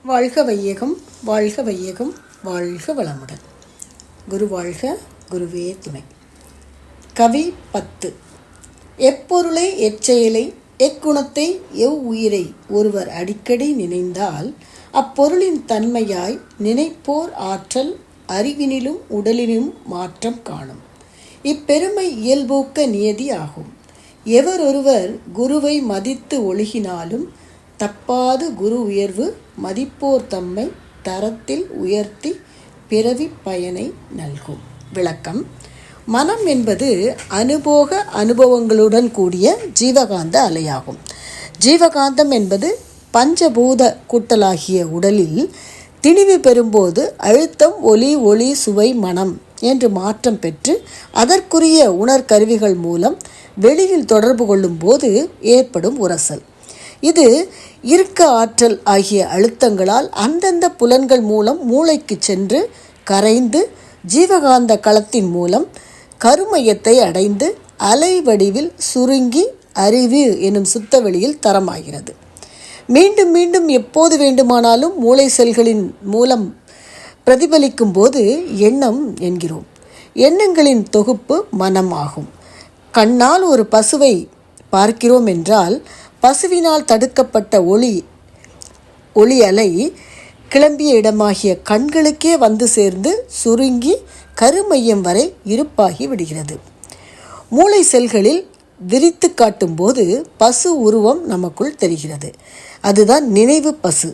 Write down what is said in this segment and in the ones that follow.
வாழ்க வையகம், வாழ்க வையகம், வாழ்க வளமுடன். குரு வாழ்க, குருவே துணை. கவி 10. எப்பொருளை, எச்செயலை, எக்குணத்தை, எவ்வுயிரை ஒருவர் அடிக்கடி நினைந்தால் அப்பொருளின் தன்மையாய் நினைப்போர் ஆற்றல் அறிவினிலும் உடலிலும் மாற்றம் காணும். இப்பெருமை இயல்போக்க நியதி ஆகும். எவரொருவர் குருவை மதித்து ஒழுகினாலும் தப்பாது குரு உயர்வு மதிப்போர் தம்மை தரத்தில் உயர்த்தி பிறவி பயனை நல்கும். விளக்கம்: மனம் என்பது அனுபவங்களுடன் கூடிய ஜீவகாந்த அலையாகும். ஜீவகாந்தம் என்பது பஞ்சபூத கூட்டலாகிய உடலில் திணிவு பெறும்போது அழுத்தம், ஒளி, சுவை, மனம் என்று மாற்றம் பெற்று அதற்குரிய உணர்கருவிகள் மூலம் வெளியில் தொடர்பு கொள்ளும் போது ஏற்படும் உரசல். இது இருக்க ஆற்றல் ஆகிய அழுத்தங்களால் அந்தந்த புலன்கள் மூலம் மூளைக்கு சென்று கரைந்து ஜீவகாந்த களத்தின் மூலம் கருமையத்தை அடைந்து அலை வடிவில் சுருங்கி அறிவு எனும் சுத்தவெளியில் தரமாகிறது. மீண்டும் மீண்டும் எப்போது வேண்டுமானாலும் மூளை செல்களின் மூலம் பிரதிபலிக்கும் போது எண்ணம் என்கிறோம். எண்ணங்களின் தொகுப்பு மனம் ஆகும். கண்ணால் ஒரு பசுவை பார்க்கிறோம் என்றால் பசுவினால் தடுக்கப்பட்ட ஒளி அலை கிளம்பிய இடமாகிய கண்களுக்கே வந்து சேர்ந்து சுருங்கி கருமையம் வரை இருப்பாகி விடுகிறது. மூளை செல்களில் விரித்து காட்டும்போது பசு உருவம் நமக்குள் தெரிகிறது. அதுதான் நினைவு பசு.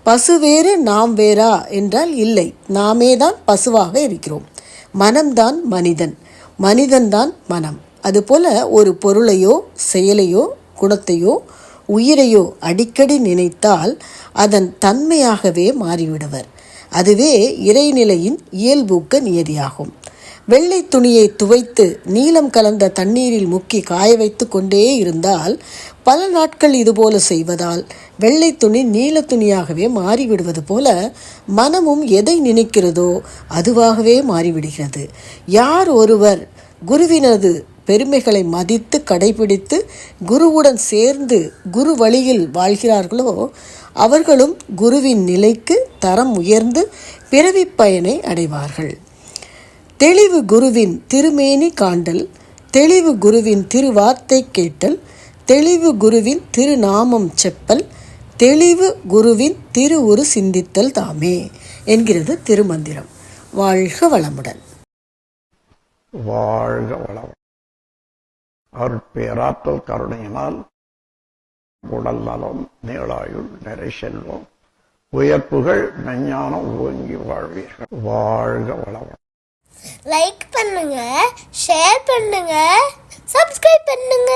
பசு வேறு நாம் வேறா என்றால் இல்லை, நாமே தான் பசுவாக இருக்கிறோம். மனம்தான் மனிதன், மனிதன்தான் மனம். அதுபோல ஒரு பொருளையோ செயலையோ குணத்தையோ உயிரையோ அடிக்கடி நினைத்தால் அதன் தன்மையாகவே மாறிவிடுவர். அதுவே இறைநிலையின் இயல்பூக்க நியதியாகும். வெள்ளை துணியை துவைத்து நீலம் கலந்த தண்ணீரில் முக்கி காய வைத்து கொண்டே இருந்தால் பல நாட்கள் இதுபோல செய்வதால் வெள்ளை துணி நீல துணியாகவே மாறிவிடுவது போல மனமும் எதை நினைக்கிறதோ அதுவாகவே மாறிவிடுகிறது. யார் ஒருவர் குருவினது பெருமைகளை மதித்து கடைபிடித்து குருவுடன் சேர்ந்து குரு வழியில் வாழ்கிறார்களோ அவர்களும் குருவின் நிலைக்கு தரம் உயர்ந்து பிறவி பயனை அடைவார்கள். தெளிவு குருவின் திருமேனி காண்டல், தெளிவு குருவின் திருவார்த்தை கேட்டல், தெளிவு குருவின் திருநாமம் செப்பல், தெளிவு குருவின் திருவுரு சிந்தித்தல் தாமே என்கிறது திருமந்திரம். வாழ்க வளமுடன். வாழ்க வளமுடன். அருட்பேராற்றல் கருணையினால் உடல் நலம், நீளாயுள், நிறை செல்வம், உயர்ப்புகள், மெஞ்ஞானம் ஓங்கி வாழ்வீர்கள். வாழ்க வளமுடன். லைக் பண்ணுங்க, ஷேர் பண்ணுங்க, சப்ஸ்கிரைப் பண்ணுங்க.